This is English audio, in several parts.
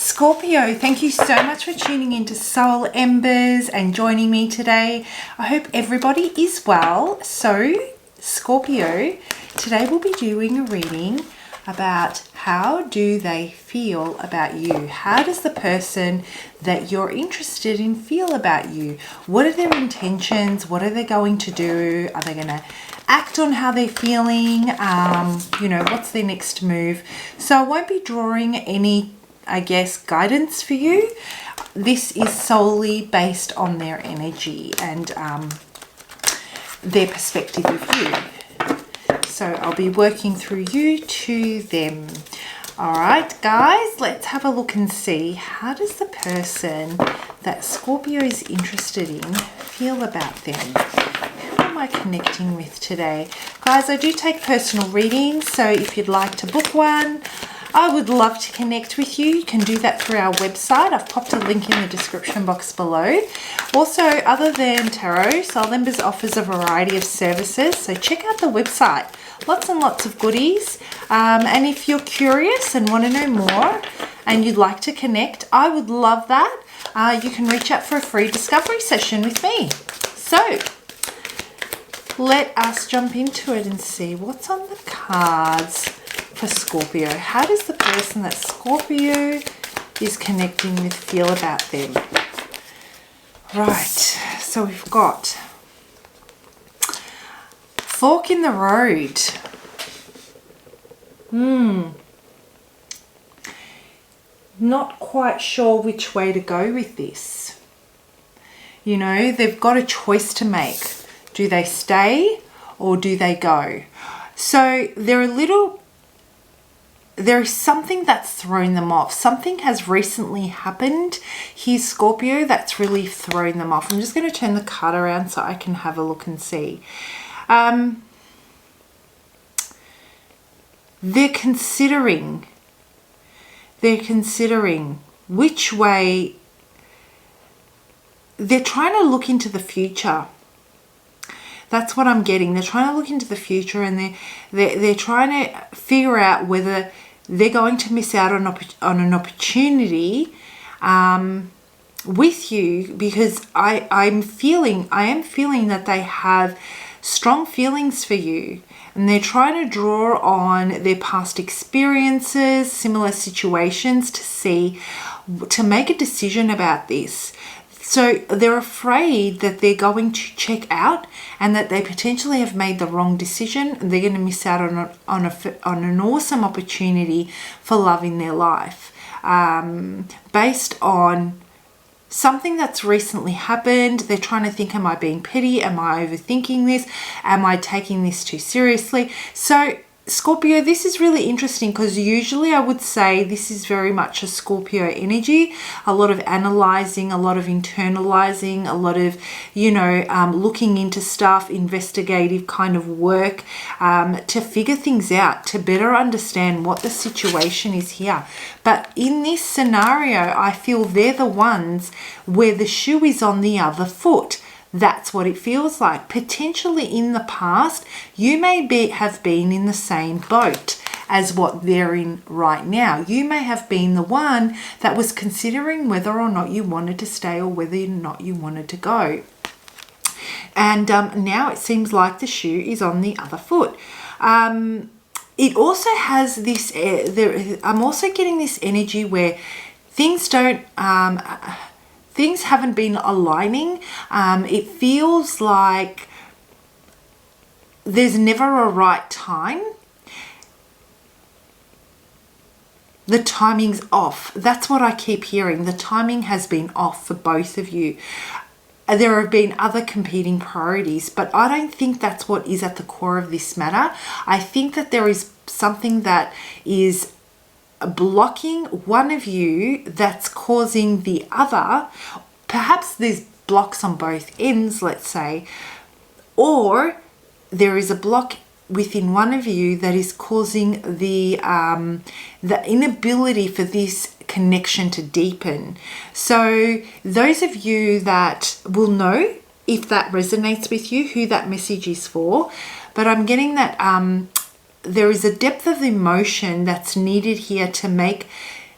Scorpio, thank you so much for tuning into Soul Embers and joining me today. I hope everybody is well. So, Scorpio, today we'll be doing a reading about how do they feel about you. How does the person that you're interested in feel about you? What are their intentions? What are they going to do? Are they going to act on how they're feeling? What's their next move? So I won't be drawing any guidance for you. This is solely based on their energy and their perspective of you. So I'll be working through you to them. All right, guys, let's have a look and see, how does the person that Scorpio is interested in feel about them? Who am I connecting with today? Guys, I do take personal readings, so if you'd like to book one, I would love to connect with you. You can do that through our website. I've popped a link in the description box below. Also, other than tarot, Soul Embers offers a variety of services, so check out the website. Lots and lots of goodies. And if you're curious and want to know more and you'd like to connect, I would love that. You can reach out for a free discovery session with me. So, let us jump into it and see what's on the cards for Scorpio. How does the person that Scorpio is connecting with feel about them? Right, so we've got fork in the road. Not quite sure which way to go with this. You know, they've got a choice to make. Do they stay or do they go? So there is something that's thrown them off. Something has recently happened here, Scorpio, that's really thrown them off. I'm just going to turn the card around so I can have a look and see. They're considering which way. They're trying to look into the future. That's what I'm getting. They're trying to look into the future, and they're trying to figure out whether they're going to miss out on an opportunity with you, because I am feeling that they have strong feelings for you, and they're trying to draw on their past experiences, similar situations, to make a decision about this. So they're afraid that they're going to check out and that they potentially have made the wrong decision, and they're going to miss out on an awesome opportunity for love in their life, based on something that's recently happened. They're trying to think, am I being petty? Am I overthinking this? Am I taking this too seriously? So Scorpio, this is really interesting, because usually I would say this is very much a Scorpio energy. A lot of analyzing, a lot of internalizing, a lot of, looking into stuff, investigative kind of work, to figure things out, to better understand what the situation is here. But in this scenario, I feel they're the ones where the shoe is on the other foot. That's what it feels like. Potentially in the past, you may have been in the same boat as what they're in right now. You may have been the one that was considering whether or not you wanted to stay or whether or not you wanted to go. And now it seems like the shoe is on the other foot. It also has this, I'm also getting this energy where things haven't been aligning. It feels like there's never a right time. The timing's off. That's what I keep hearing. The timing has been off for both of you. There have been other competing priorities, but I don't think that's what is at the core of this matter. I think that there is something that is blocking one of you that's causing the other. Perhaps there's blocks on both ends, let's say, or there is a block within one of you that is causing the inability for this connection to deepen. So those of you that will know, if that resonates with you, who that message is for. But I'm getting that there is a depth of emotion that's needed here to make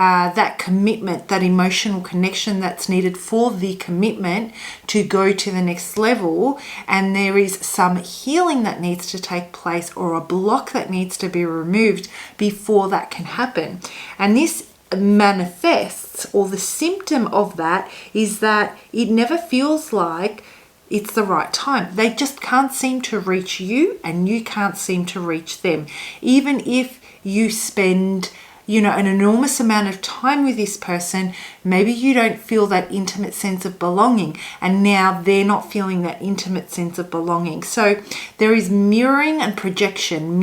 that commitment, that emotional connection that's needed for the commitment to go to the next level, and there is some healing that needs to take place or a block that needs to be removed before that can happen. And this manifests, or the symptom of that is that it never feels like it's the right time. They just can't seem to reach you, and you can't seem to reach them. Even if you spend, you know, an enormous amount of time with this person, maybe you don't feel that intimate sense of belonging, and now they're not feeling that intimate sense of belonging. So there is mirroring and projection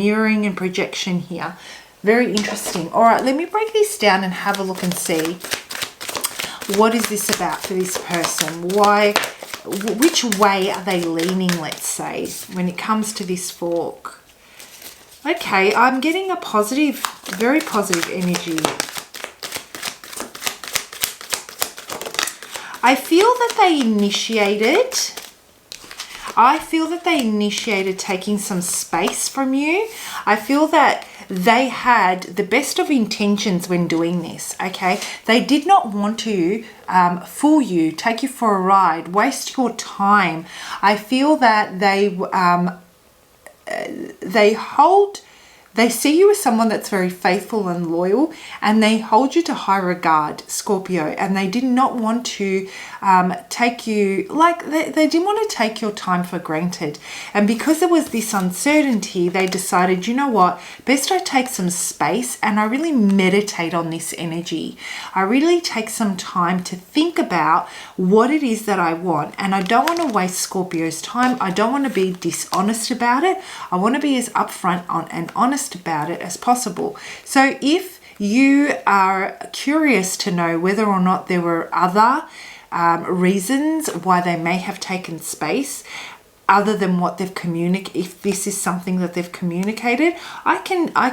here. Very interesting. All right, let me break this down and have a look and see what is this about for this person. Which way are they leaning, let's say, when it comes to this fork? Okay, I'm getting a positive, very positive energy. I feel that they initiated taking some space from you. I feel that they had the best of intentions when doing this, okay? They did not want to fool you, take you for a ride, waste your time. I feel that they see you as someone that's very faithful and loyal, and they hold you to high regard, Scorpio, and they did not want to take you, like they didn't want to take your time for granted. And because there was this uncertainty, they decided, you know what, best I take some space and I really meditate on this energy. I really take some time to think about what it is that I want, and I don't want to waste Scorpio's time. I don't want to be dishonest about it. I want to be as upfront and honest about it as possible. So if you are curious to know whether or not there were other reasons why they may have taken space other than what they've communicated, if this is something that they've communicated, I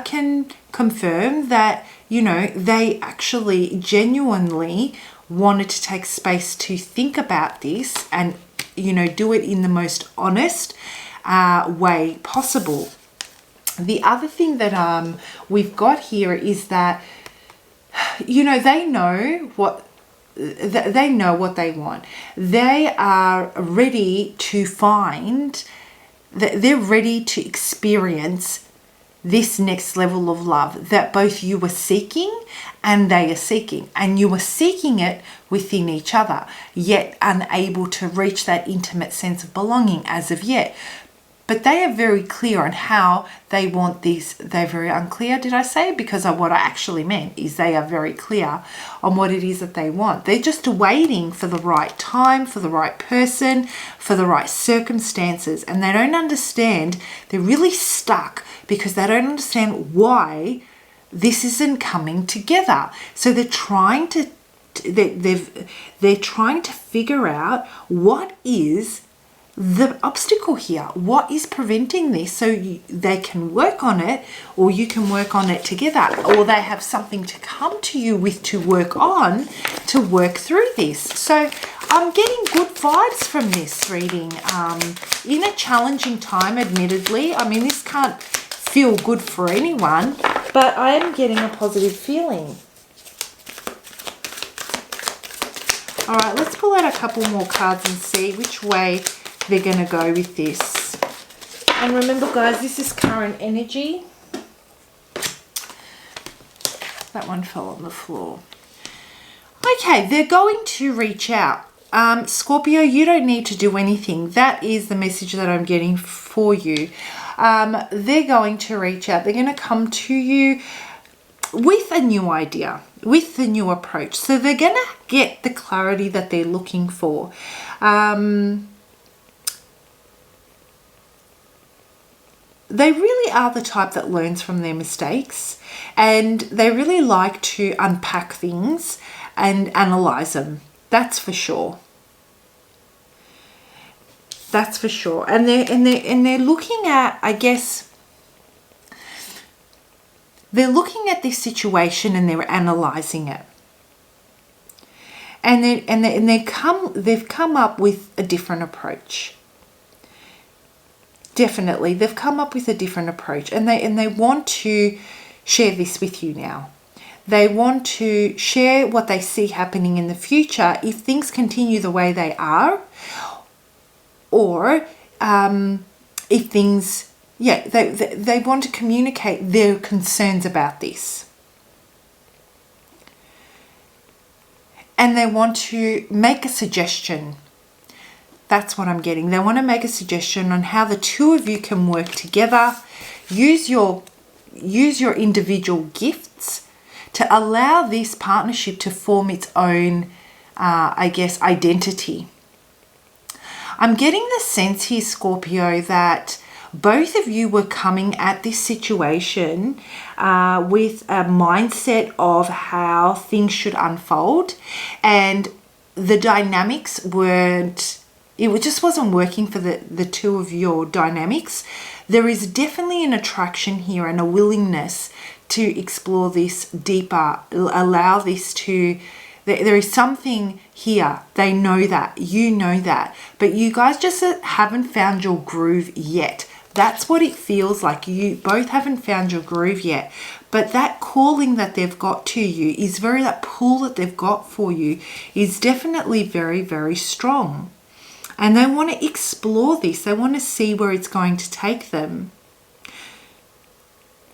can confirm that, you know, they actually genuinely wanted to take space to think about this and, you know, do it in the most honest way possible. The other thing that we've got here is that, you know, they know what they want. They are ready to find, they're ready to experience this next level of love that both you are seeking and they are seeking, and you are seeking it within each other, yet unable to reach that intimate sense of belonging as of yet. But they are very clear on how they want this. They're very unclear, did I say? Because what I actually meant is they are very clear on what it is that they want. They're just waiting for the right time, for the right person, for the right circumstances. And they don't understand. They're really stuck because they don't understand why this isn't coming together. So they're trying to they're trying to figure out what is the obstacle here. What is preventing this? So they can work on it, or you can work on it together, or they have something to come to you with to work on, to work through this. So I'm getting good vibes from this reading. In a challenging time, admittedly. I mean, this can't feel good for anyone, but I am getting a positive feeling. All right, let's pull out a couple more cards and see which way they're going to go with this. And remember, guys, this is current energy. That one fell on the floor. Okay, they're going to reach out. Scorpio, you don't need to do anything. That is the message that I'm getting for you. They're going to reach out. They're going to come to you with a new idea, with the new approach. So they're going to get the clarity that they're looking for. They really are the type that learns from their mistakes, and they really like to unpack things and analyze them. That's for sure. That's for sure. And they're looking at, I guess, they're looking at this situation and they're analyzing it. And they've come up with a different approach. Definitely, they've come up with a different approach, and they want to share this with you now. They want to share what they see happening in the future if things continue the way they are, or if things, they want to communicate their concerns about this. And they want to make a suggestion. That's what I'm getting. They want to make a suggestion on how the two of you can work together. Use your individual gifts to allow this partnership to form its own, identity. I'm getting the sense here, Scorpio, that both of you were coming at this situation with a mindset of how things should unfold, and the dynamics it just wasn't working for the two of your dynamics. There is definitely an attraction here and a willingness to explore this deeper, allow this to, there is something here. They know that, you know that, but you guys just haven't found your groove yet. That's what it feels like. You both haven't found your groove yet, but that calling that they've got to you is that pull that they've got for you is definitely very, very strong. And they want to explore this. They want to see where it's going to take them.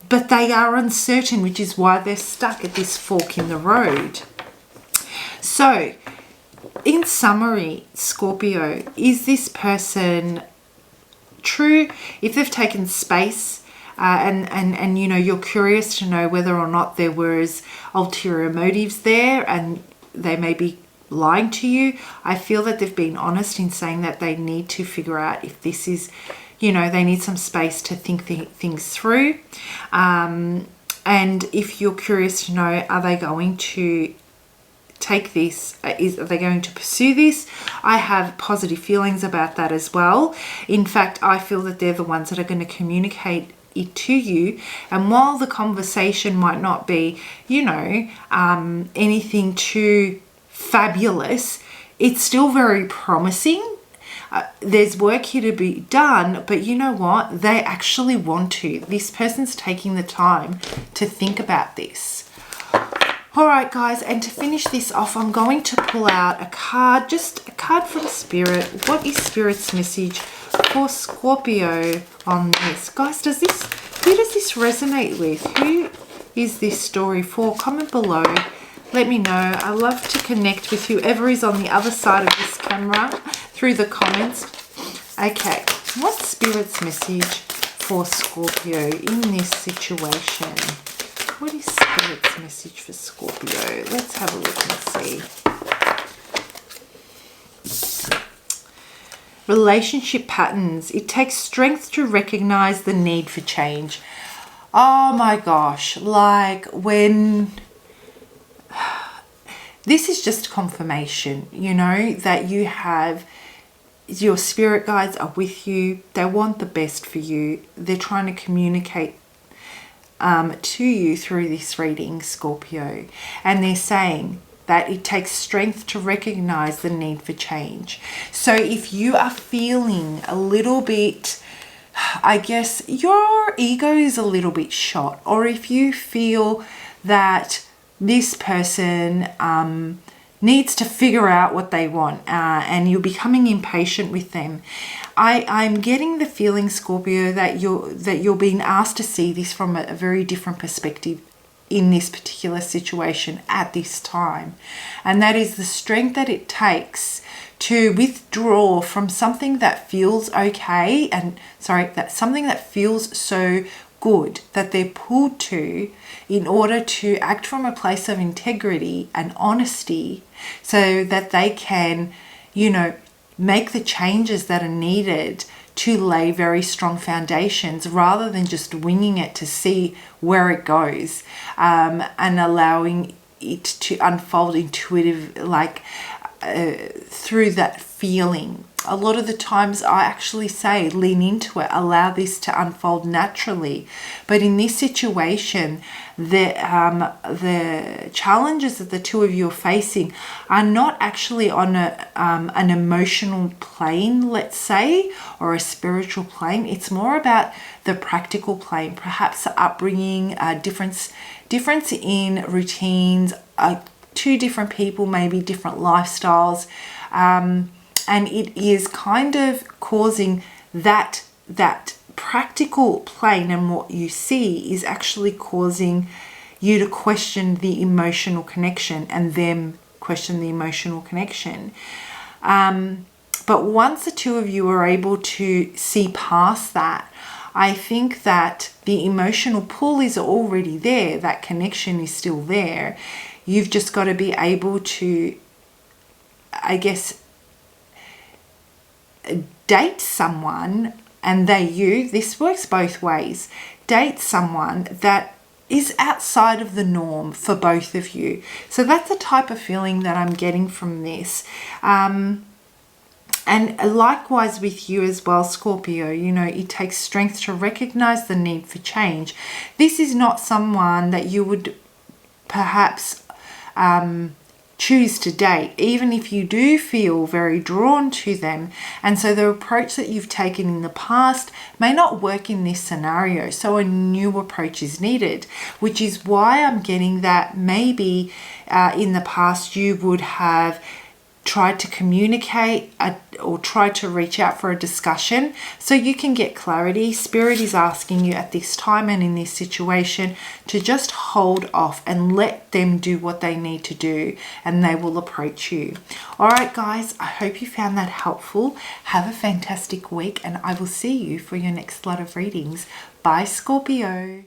But they are uncertain, which is why they're stuck at this fork in the road. So, in summary, Scorpio, is this person true? If they've taken space and you're curious to know whether or not there was ulterior motives there and they may be lying to you, I feel that they've been honest in saying that they need to figure out if this is, they need some space to think things through. And if you're curious to know, are they going to take this? Are they going to pursue this? I have positive feelings about that as well. In fact, I feel that they're the ones that are going to communicate it to you. And while the conversation might not be, anything too fabulous, it's still very promising. There's work here to be done, but you know what? They actually want to. This person's taking the time to think about this. All right, guys, and to finish this off, I'm going to pull out a card, just a card from Spirit. What is Spirit's message for Scorpio on this? Guys, who does this resonate with? Who is this story for? Comment below. Let me know. I love to connect with whoever is on the other side of this camera through the comments. Okay, what's Spirit's message for Scorpio in this situation? What is Spirit's message for Scorpio? Let's have a look and see. Relationship patterns. It takes strength to recognize the need for change. Oh my gosh, like when... This is just confirmation, that you have, your spirit guides are with you. They want the best for you. They're trying to communicate to you through this reading, Scorpio. And they're saying that it takes strength to recognize the need for change. So if you are feeling a little bit, I guess your ego is a little bit shot, or if you feel that this person needs to figure out what they want and you're becoming impatient with them, I'm getting the feeling, Scorpio, that you're being asked to see this from a very different perspective in this particular situation at this time. And that is the strength that it takes to withdraw from something that feels okay, something that feels so good that they're pulled to, in order to act from a place of integrity and honesty so that they can, make the changes that are needed to lay very strong foundations rather than just winging it to see where it goes, and allowing it to unfold intuitive, through that feeling. A lot of the times I actually say lean into it, allow this to unfold naturally. But in this situation, the challenges that the two of you are facing are not actually on an emotional plane, let's say, or a spiritual plane. It's more about the practical plane, perhaps the upbringing, difference in routines, two different people, maybe different lifestyles, and it is kind of causing that practical plane, and what you see is actually causing you to question the emotional connection and them question the emotional connection. But once the two of you are able to see past that, I think that the emotional pull is already there. That connection is still there. You've just got to be able to, I guess, date someone, and this works both ways. Date someone that is outside of the norm for both of you. So that's the type of feeling that I'm getting from this. And likewise with you as well, Scorpio, it takes strength to recognize the need for change. This is not someone that you would perhaps choose to date, even if you do feel very drawn to them. And so the approach that you've taken in the past may not work in this scenario. So a new approach is needed, which is why I'm getting that maybe in the past you would have tried to communicate or tried to reach out for a discussion so you can get clarity. Spirit is asking you at this time and in this situation to just hold off and let them do what they need to do, and they will approach you. All right, guys, I hope you found that helpful. Have a fantastic week, and I will see you for your next lot of readings. Bye, Scorpio.